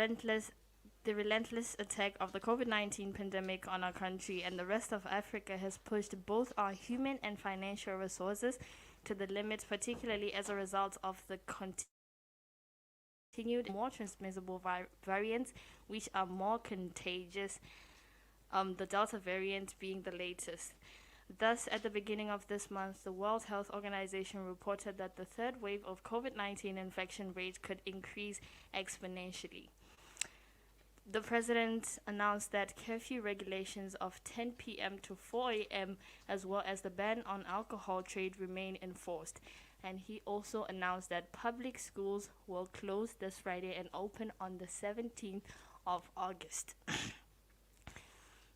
relentless attack of the COVID-19 pandemic on our country and the rest of Africa has pushed both our human and financial resources to the limit, particularly as a result of the continued more transmissible variants, which are more contagious, the Delta variant being the latest. Thus, at the beginning of this month, the World Health Organization reported that the third wave of COVID-19 infection rate could increase exponentially. The president announced that curfew regulations of 10 p.m. to 4 a.m. as well as the ban on alcohol trade remain enforced. And he also announced that public schools will close this Friday and open on the 17th of August.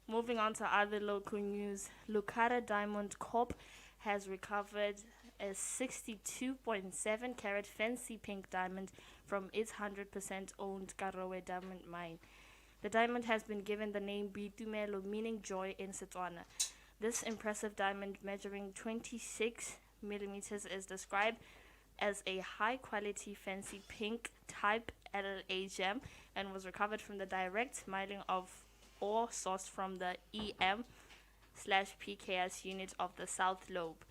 Moving on to other local news, Lucara Diamond Corp has recovered a 62.7 carat fancy pink diamond from its 100% owned Karowe diamond mine. The diamond has been given the name Bitumelo, meaning joy in Setswana. This impressive diamond, measuring 26 millimeters, is described as a high-quality fancy pink type LLA gem and was recovered from the direct mining of ore sourced from the EM/PKS unit of the South Lobe.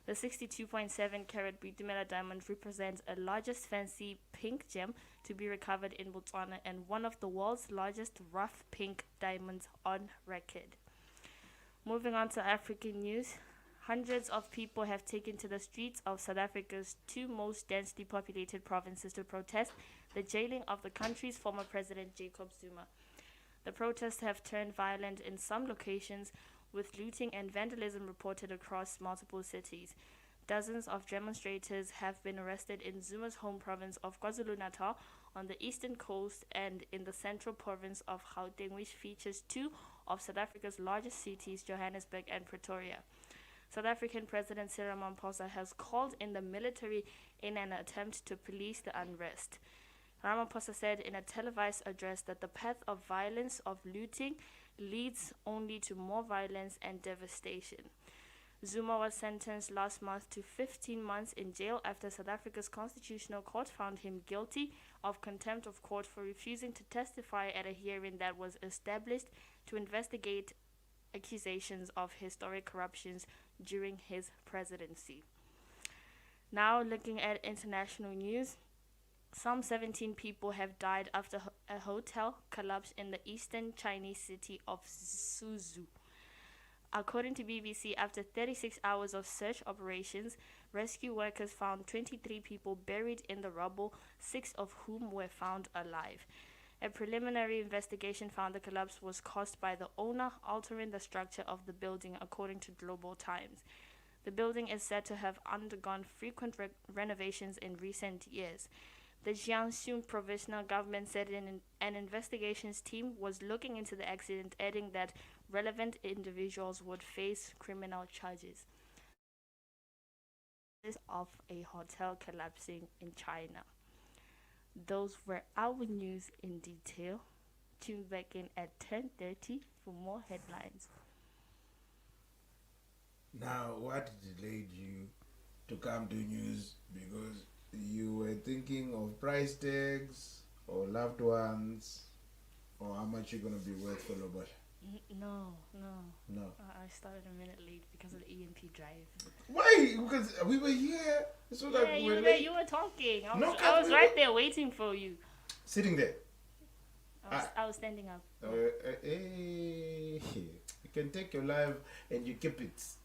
The 62.7 carat Bitumela diamond represents a largest fancy pink gem to be recovered in Botswana and one of the world's largest rough pink diamonds on record. Moving on to African news, hundreds of people have taken to the streets of South Africa's two most densely populated provinces to protest the jailing of the country's former president Jacob Zuma. The protests have turned violent in some locations, with looting and vandalism reported across multiple cities. Dozens of demonstrators have been arrested in Zuma's home province of KwaZulu-Natal, on the eastern coast, and in the central province of Gauteng, which features two of South Africa's largest cities, Johannesburg and Pretoria. South African President Cyril Ramaphosa has called in the military in an attempt to police the unrest. Ramaphosa said in a televised address that the path of violence, of looting, leads only to more violence and devastation. Zuma was sentenced last month to 15 months in jail after South Africa's Constitutional Court found him guilty of contempt of court for refusing to testify at a hearing that was established to investigate accusations of historic corruptions during his presidency. Now, looking at international news, some 17 people have died after a hotel collapsed in the eastern Chinese city of Suzhou. According to BBC, after 36 hours of search operations, rescue workers found 23 people buried in the rubble, 6 of whom were found alive. A preliminary investigation found the collapse was caused by the owner altering the structure of the building, according to Global Times. The building is said to have undergone frequent renovations in recent years. The Jiangsu provisional government said an investigations team was looking into the accident, adding that relevant individuals would face criminal charges. Of a hotel collapsing in China. Those were our news in detail. Tune back in at 10:30 for more headlines. Now, what delayed you to come to news? Because you were thinking of price tags or loved ones or how much you're going to be worth for Lobot? No. I started a minute late because of the EMP drive. Why? Because we were here. So yeah, that you we're were late. there. You were talking. I was right there waiting for you. Sitting there. I was standing up. Hey, you can take your life and you keep it.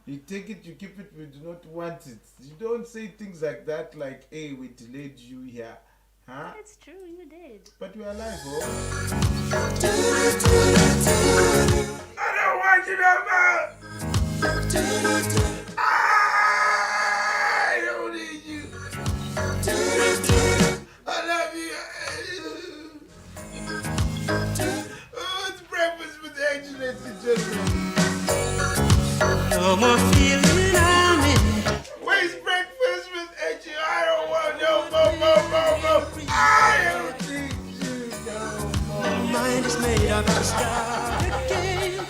You take it, you keep it, we do not want it. You don't say things like that, like, hey, we delayed you here. Huh? It's true, you did. But we're alive, oh. I don't want you no more. I don't need you. I love you. Oh, it's breakfast with Angel, ladies and gentlemen. No more feeling I'm in. Where's breakfast with Angel? I don't want no more. I don't need you no more. My mind is made up to start again.